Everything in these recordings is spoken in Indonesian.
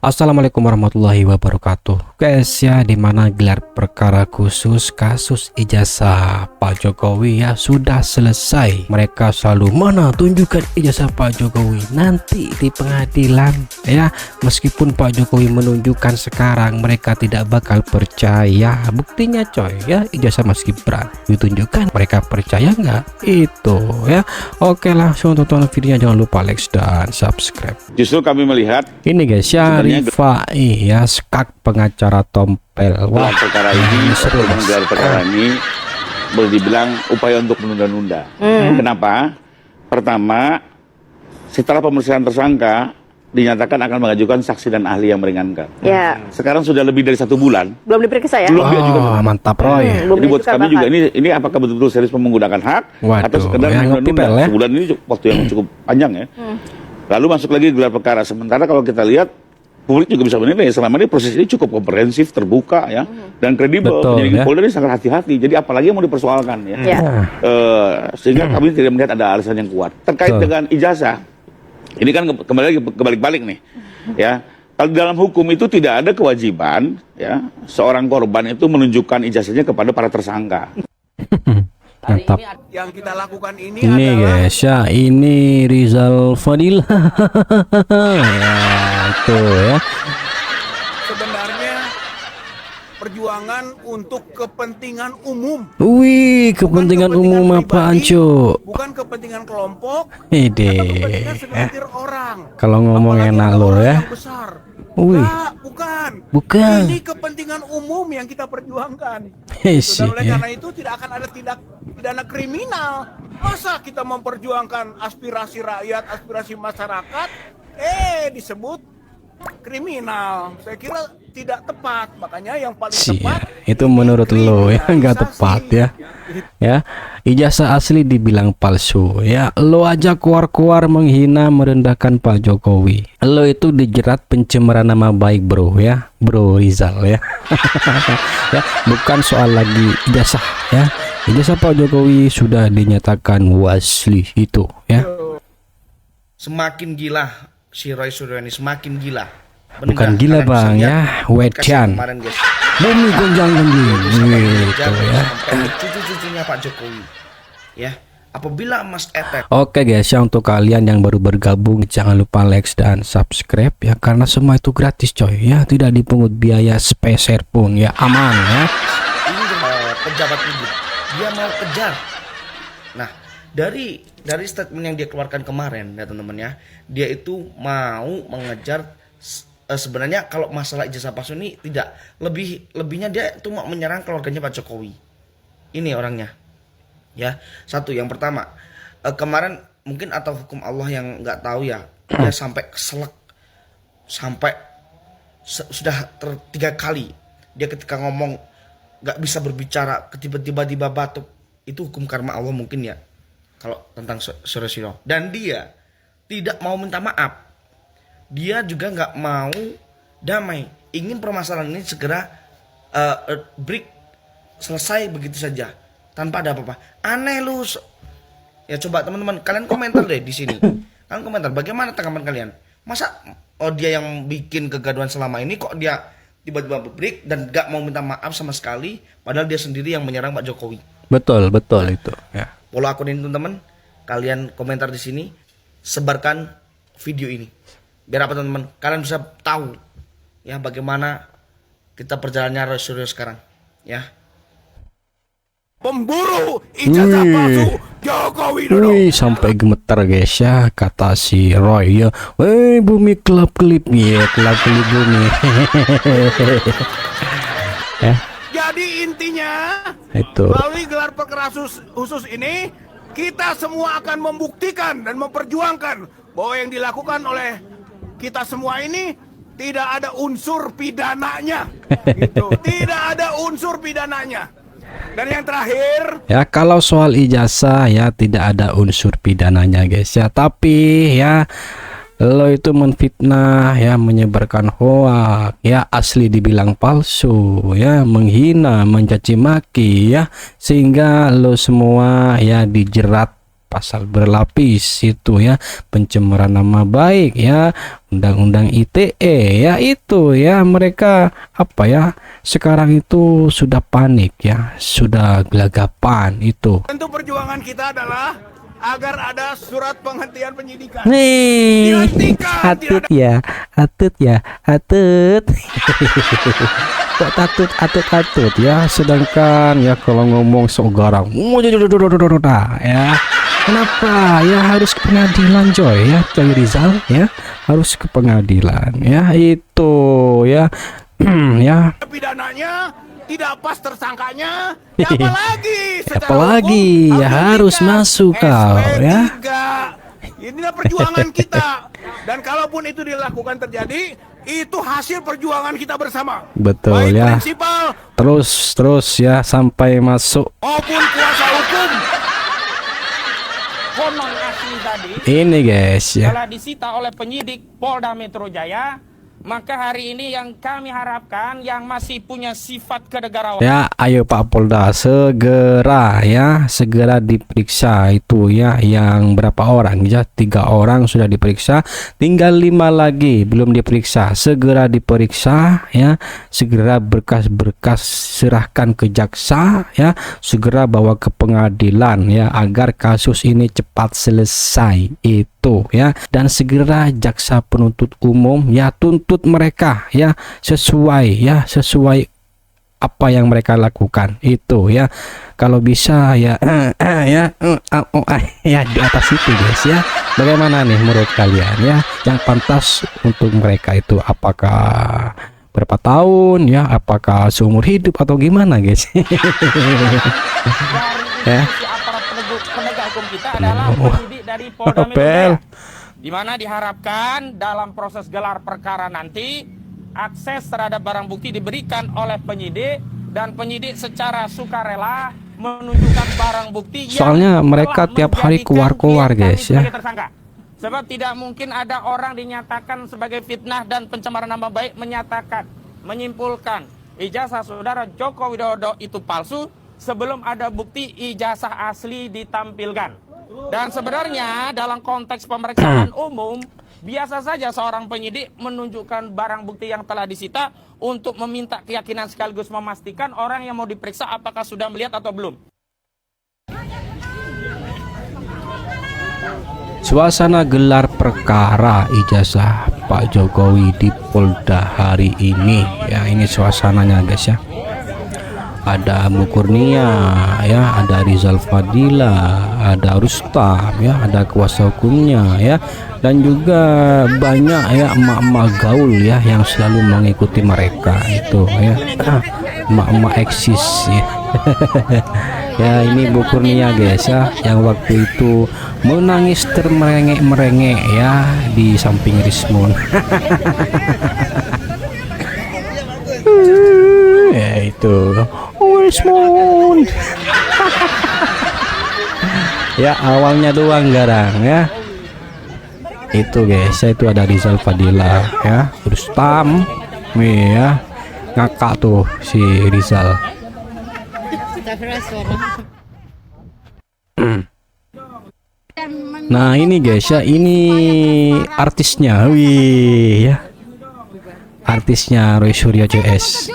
Assalamualaikum warahmatullahi wabarakatuh. Guys ya, dimana gelar perkara khusus kasus ijazah Pak Jokowi ya sudah selesai. Mereka selalu mana tunjukkan ijazah Pak Jokowi nanti di pengadilan ya. Meskipun Pak Jokowi menunjukkan sekarang, mereka tidak bakal percaya. Buktinya coy ya, ijazah Mas Gibran ditunjukkan, mereka percaya nggak? Itu ya. Oke, langsung tonton videonya, jangan lupa like dan subscribe. Justru kami melihat Ini guys ya, Rifai ya, skak pengacara tompel. dalam perkara ini, gelar perkara ini boleh dibilang upaya untuk menunda-nunda. Kenapa? Pertama, setelah pemeriksaan tersangka dinyatakan akan mengajukan saksi dan ahli yang meringankan. Ya. Sekarang sudah lebih dari 1 bulan. Belum diperiksa ya? Belum diajukan. Mantap Roy. Jadi buat kami juga ini apakah betul-betul serius menggunakan hak atau sekedar menunda-nunda? Ya. Sebulan ini waktu yang cukup panjang ya. Lalu masuk lagi gelar perkara. Sementara kalau kita lihat, publik juga bisa menilai selama ini proses ini cukup komprehensif, terbuka ya, dan kredibel. Jadi ya. Polda ini sangat hati-hati. Jadi apalagi yang mau dipersoalkan ya. Sehingga kami tidak melihat ada alasan yang kuat terkait dengan ijazah. Ini kan kembali lagi kebalik-balik nih, ya. Kalau dalam hukum itu tidak ada kewajiban ya seorang korban itu menunjukkan ijazahnya kepada para tersangka. Mantap. Yang kita lakukan ini Guys adalah ya, ini Rizal Fadil. Ya, itu ya. sebenarnya perjuangan untuk kepentingan umum. Wih, kepentingan umum apaan cu? Bukan kepentingan kelompok, Ide. atau kepentingan segelintir orang. Kalau ngomong Apalagi enak ada lo orang ya. yang besar. Wih. Nah, bukan. Bukan. Ini kepentingan umum yang kita perjuangkan. Sih, Dan oleh ya. karena itu tidak akan ada tindak pidana kriminal. Masa kita memperjuangkan aspirasi rakyat, aspirasi masyarakat, disebut kriminal. Saya kira tidak tepat. Makanya yang paling tepat itu menurut lo ya, nggak kriminalisasi. tepat ya. Ya, ijazah asli dibilang palsu ya. Lo aja keluar-keluar menghina merendahkan Pak Jokowi. Lo itu dijerat pencemaran nama baik bro ya, bro Rizal ya. Ya, bukan soal lagi ijazah ya. Ijazah Pak Jokowi sudah dinyatakan asli itu ya. Semakin gila si Roy Suryo ini, semakin gila. Bukan gila bang ya, wecan. Bumi gonjang ganjing gitu ya. Cucu-cucunya Pak Jokowi. Ya, apabila Mas Etek. Oke guys ya, untuk kalian yang baru bergabung jangan lupa like dan subscribe ya, karena semua itu gratis coy ya, tidak dipungut biaya sepeser pun ya, aman ya. Ini pejabat publik, dia mau kejar. Nah, dari statement yang dia keluarkan kemarin ya teman-teman ya, dia itu mau mengejar. Sebenarnya kalau masalah ijazah palsu ini tidak lebihnya dia itu mau menyerang keluarganya Pak Jokowi. Ini orangnya. Ya, satu yang pertama, kemarin mungkin atau hukum Allah yang nggak tahu ya, dia sampai keselak, sampai sudah 3 kali dia ketika ngomong nggak bisa berbicara, tiba-tiba batuk. Itu hukum karma Allah mungkin ya, kalau tentang Suryo. Dan dia tidak mau minta maaf. Dia juga nggak mau damai, ingin permasalahan ini segera break, selesai begitu saja tanpa ada apa-apa. Aneh lu. Ya coba teman-teman kalian komentar deh di sini. Kalian komentar bagaimana tanggapan kalian? Masa dia yang bikin kegaduhan selama ini kok dia tiba-tiba break dan nggak mau minta maaf sama sekali, padahal dia sendiri yang menyerang Pak Jokowi. Betul itu ya. Follow akun ini teman-teman, kalian komentar di sini, sebarkan video ini. Biar apa teman-teman, kalian bisa tahu ya bagaimana kita perjalanannya Roy Suryo sekarang ya. Pemburu ijazah palsu Joko Widodo. Wih, sampai gemetar guys ya, kata si Roy ya. Bumi kelap-kelip ya, kelap-kelip bumi. Ya, Jadi intinya itu. melalui gelar perkara khusus ini kita semua akan membuktikan dan memperjuangkan bahwa yang dilakukan oleh kita semua ini tidak ada unsur pidananya, gitu. Tidak ada unsur pidananya. Dan yang terakhir, Ya, kalau soal ijazah ya tidak ada unsur pidananya guys ya, tapi ya lo itu menfitnah ya, menyebarkan hoak ya, asli dibilang palsu ya, menghina, mencaci maki ya, sehingga lo semua ya dijerat pasal berlapis itu ya, pencemaran nama baik ya, undang-undang ITE ya, itu ya mereka apa ya, sekarang itu sudah panik ya, sudah gelagapan itu. Tentu perjuangan kita adalah agar ada surat penghentian penyidikan. Nih, atut ya, atut. Kok atut ya, sedangkan ya kalau ngomong segarang, ya. Kenapa ya harus ke pengadilan coy ya, Coy Rizal ya, harus ke pengadilan ya, itu ya. Ya, Pidananya tidak pas tersangkanya, ya apalagi secara apalagi hukum ya harus masuk kau ya. Inilah perjuangan kita, dan kalaupun itu dilakukan terjadi, itu hasil perjuangan kita bersama. Betul baik ya. prinsipal Terus ya sampai masuk. maupun kuasa hukum. Konon asli tadi Ini guys ya. telah disita oleh penyidik Polda Metro Jaya. Maka hari ini yang kami harapkan yang masih punya sifat kenegarawanan, Ya, ayo Pak Polda segera ya, segera diperiksa itu ya, yang berapa orang ya, 3 orang sudah diperiksa, tinggal 5 lagi belum diperiksa, segera diperiksa ya, segera berkas-berkas serahkan ke jaksa ya, segera bawa ke pengadilan ya, agar kasus ini cepat selesai itu ya, dan segera jaksa penuntut umum ya tuntut mereka ya sesuai apa yang mereka lakukan itu ya, kalau bisa ya ya di atas itu guys ya. Bagaimana nih menurut kalian ya, yang pantas untuk mereka itu apakah berapa tahun ya, apakah seumur hidup atau gimana guys? dari institusi aparat penegak hukum kita adalah penyidik dari Polda Metro Pel. Jaya, di mana diharapkan dalam proses gelar perkara nanti akses terhadap barang bukti diberikan oleh penyidik, dan penyidik secara sukarela menunjukkan barang bukti Soalnya yang mereka telah tiap hari menjadikan keluar-keluar, klien kami guys, ya. sebagai tersangka. Sebab tidak mungkin ada orang dinyatakan sebagai fitnah dan pencemaran nama baik menyatakan, menyimpulkan ijazah saudara Joko Widodo itu palsu sebelum ada bukti ijazah asli ditampilkan. Dan sebenarnya dalam konteks pemeriksaan umum, biasa saja seorang penyidik menunjukkan barang bukti yang telah disita untuk meminta keyakinan sekaligus memastikan orang yang mau diperiksa apakah sudah melihat atau belum. Suasana gelar perkara ijazah Pak Jokowi di Polda hari ini ya, ini suasananya guys ya. Ada Bu Kurnia ya, ada Rizal Fadila, ada Rustam ya, ada kuasa hukumnya ya, dan juga banyak ya emak-emak gaul ya yang selalu mengikuti mereka itu ya, emak-emak eksis ya. Ya, ini Bu Kurnia guys ya, yang waktu itu menangis termerengek-merengek ya di samping Rismon. Ya itu Rismon. Ya awalnya doang garang ya. Itu guys ya, itu ada Rizal Fadila ya, Rustam ya, ngakak tuh si Rizal. Nah ini guys ya, ini artisnya, wih ya, artisnya Roy Suryo CS.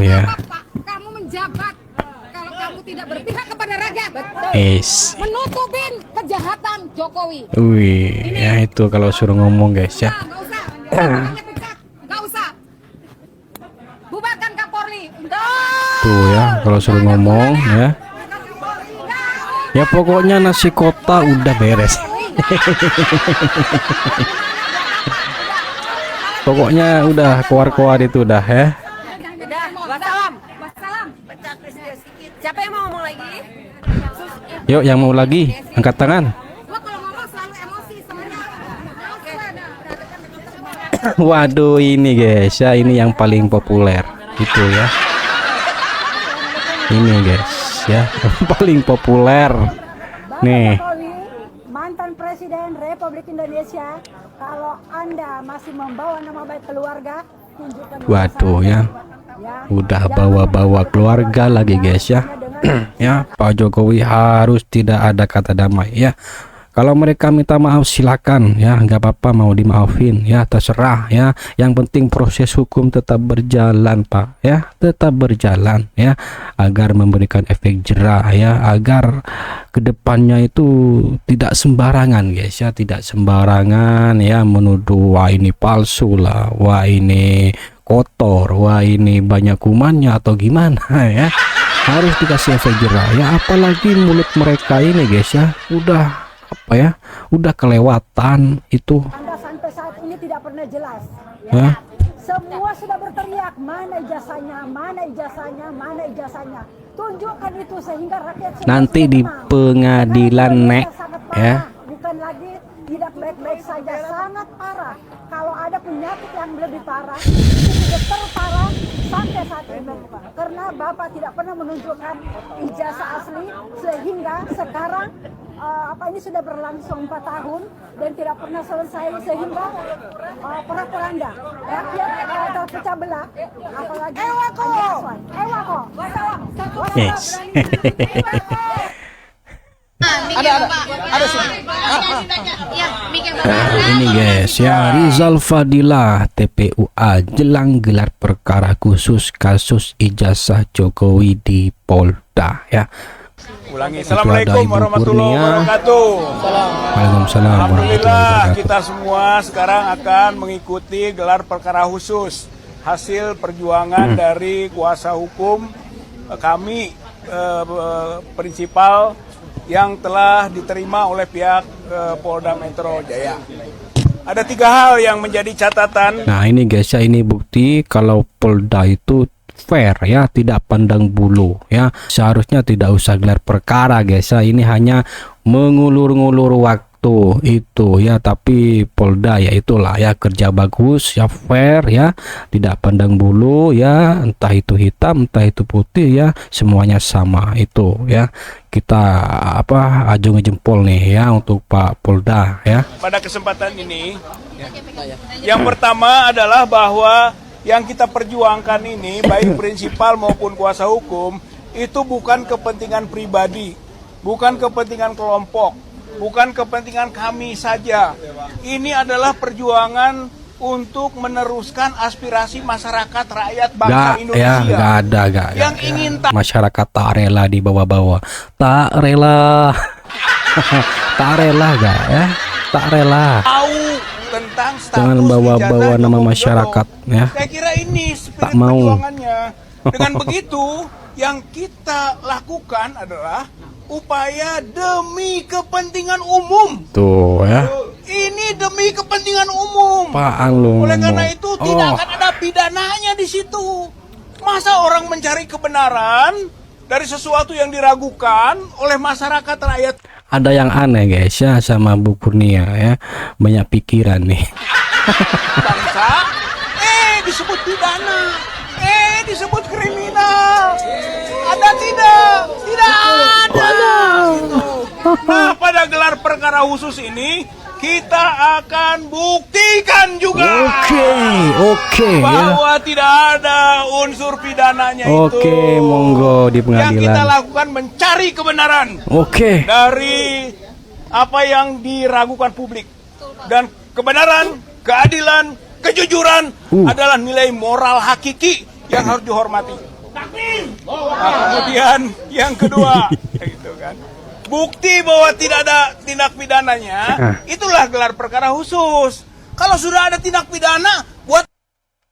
Ya. Kamu menjabat kalau kamu tidak berpihak kepada rakyat. Menutupin kejahatan Jokowi. Wih, ya itu kalau suruh ngomong guys ya. Nggak usah. Makanya pecat. Nggak usah. Bubarkan Kapolri. Tuh ya, kalau suruh ngomong ya. Ya pokoknya nasi kota udah beres. Pokoknya udah keluar-keluar itu udah ya. Wassalam. Wassalam. Siapa yang mau ngomong lagi? Yuk yang mau lagi angkat tangan. Gua kalau ngomong selalu emosi sebenarnya. Waduh ini guys ya, ini yang paling populer itu ya. Ini guys ya, yang paling populer nih. Mantan Presiden Republik Indonesia, kalau Anda masih membawa nama baik keluarga, tunjukkan. Waduh ya, udah bawa-bawa keluarga lagi guys ya. Dengan Ya, Pak Jokowi harus tidak ada kata damai ya. Kalau mereka minta maaf silakan ya, nggak apa-apa, mau dimaafin ya, terserah ya. Yang penting proses hukum tetap berjalan Pak ya, tetap berjalan ya, agar memberikan efek jerah ya, agar kedepannya itu tidak sembarangan guys ya, tidak sembarangan ya menuduh wah ini palsu lah, wah ini kotor, wah ini banyak kumannya atau gimana ya. Harus dikasih efek jerah ya, apalagi mulut mereka ini guys ya, udah apa ya, udah kelewatan itu. Anda sampai saat ini tidak pernah jelas. Hah? Semua sudah berteriak, mana ijazahnya, mana ijazahnya, mana ijazahnya. Tunjukkan itu sehingga rakyat semua Nanti sudah di tenang. pengadilan Karena nek ini sangat parah, ya. bukan lagi tidak baik-baik saja, sangat parah. Kalau ada penyakit yang lebih parah, itu sudah terparah sampai saat ini. Karena Bapak tidak pernah menunjukkan ijazah asli, sehingga sekarang ini sudah berlangsung 4 tahun dan tidak pernah selesai, sehingga propaganda rakyat terpecah belah, apalagi Ewako. Yes. Ada sih. Ini guys ya, Rizal Fadilah TPUA jelang gelar perkara khusus kasus ijazah Jokowi di Polda ya. Ulangi. Itu ada Assalamualaikum Ibu warahmatullahi Kurnia. wabarakatuh. Waalaikumsalam warahmatullahi Alhamdulillah wabarakatuh. kita semua sekarang akan mengikuti gelar perkara khusus hasil perjuangan dari kuasa hukum kami prinsipal yang telah diterima oleh pihak Polda Metro Jaya. Ada 3 hal yang menjadi catatan. Nah ini guys ya, ini bukti kalau Polda itu fair ya, tidak pandang bulu ya. Seharusnya tidak usah gelar perkara guys ya, ini hanya mengulur-ngulur waktu itu ya, tapi Polda ya itulah ya, kerja bagus ya, fair ya, tidak pandang bulu ya, entah itu hitam entah itu putih ya, semuanya sama itu ya. Kita ajung jempol nih ya untuk Pak Polda ya. Pada kesempatan ini, yang pertama adalah bahwa yang kita perjuangkan ini, baik prinsipal maupun kuasa hukum, itu bukan kepentingan pribadi, bukan kepentingan kelompok, bukan kepentingan kami saja. Ini adalah perjuangan untuk meneruskan aspirasi masyarakat rakyat bangsa Indonesia. Gak ada yang ingin masyarakat tak rela dibawa-bawa, tak rela. Tak rela gak ya, tak rela. tahu tentang status Jangan bawa-bawa ijazah nama Joko masyarakat Widodo. ya. Saya kira ini spirit Tak mau. perjuangannya. Dengan begitu, yang kita lakukan adalah upaya demi kepentingan umum. Tuh ya. Ini demi kepentingan umum. Apaan lu Oleh karena ngomong? itu tidak akan ada pidananya di situ. Masa orang mencari kebenaran dari sesuatu yang diragukan oleh masyarakat rakyat Ada yang aneh guys ya sama Bu Kurnia ya, banyak pikiran nih. bangsa, disebut pidana, disebut kriminal. Ada tidak? Tidak ada. Nah, pada gelar perkara khusus ini kita akan buktikan juga Oke ya. bahwa tidak ada unsur pidananya itu. Oke, monggo di Yang kita pengadilan. lakukan mencari kebenaran Oke. dari apa yang diragukan publik, dan kebenaran, keadilan, kejujuran adalah nilai moral hakiki yang harus dihormati. Nah, kemudian yang kedua, gitu kan, bukti bahwa tidak ada tindak pidananya, itulah gelar perkara khusus. Kalau sudah ada tindak pidana, buat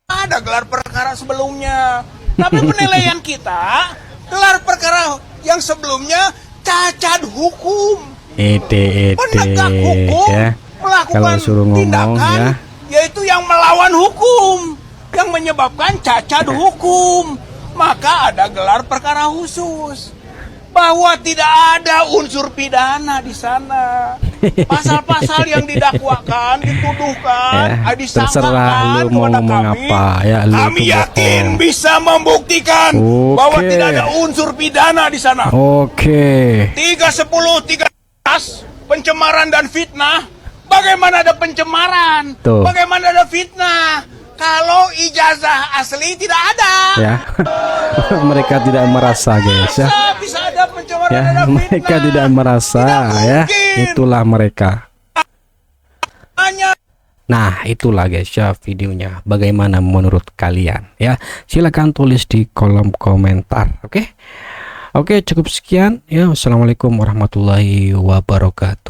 ada gelar perkara sebelumnya. Tapi penilaian kita, gelar perkara yang sebelumnya cacat hukum. Penegak hukum ya. melakukan Kalau suruh ngomong tindakan ya. yaitu yang melawan hukum, yang menyebabkan cacat hukum. Maka ada gelar perkara khusus. Bahwa tidak ada unsur pidana di sana. Pasal-pasal yang didakwakan, dituduhkan, terserah disangkakan lu mau kepada ngomong kami. apa ya, lu Kami tuh yakin bohong. bisa membuktikan bahwa Oke. tidak ada unsur pidana di sana. Oke. 310, 13 pencemaran dan fitnah. Bagaimana ada pencemaran? Tuh. Bagaimana ada fitnah? Kalau ijazah asli tidak ada. Ya. Mereka tidak merasa guys ya. Bisa ada pencemaran Ya, nama mereka fitnah. tidak merasa ya. Itulah mereka. Hanya Nah, itulah guys ya videonya. Bagaimana menurut kalian ya? Silahkan tulis di kolom komentar. Oke, cukup sekian ya. Wassalamualaikum warahmatullahi wabarakatuh.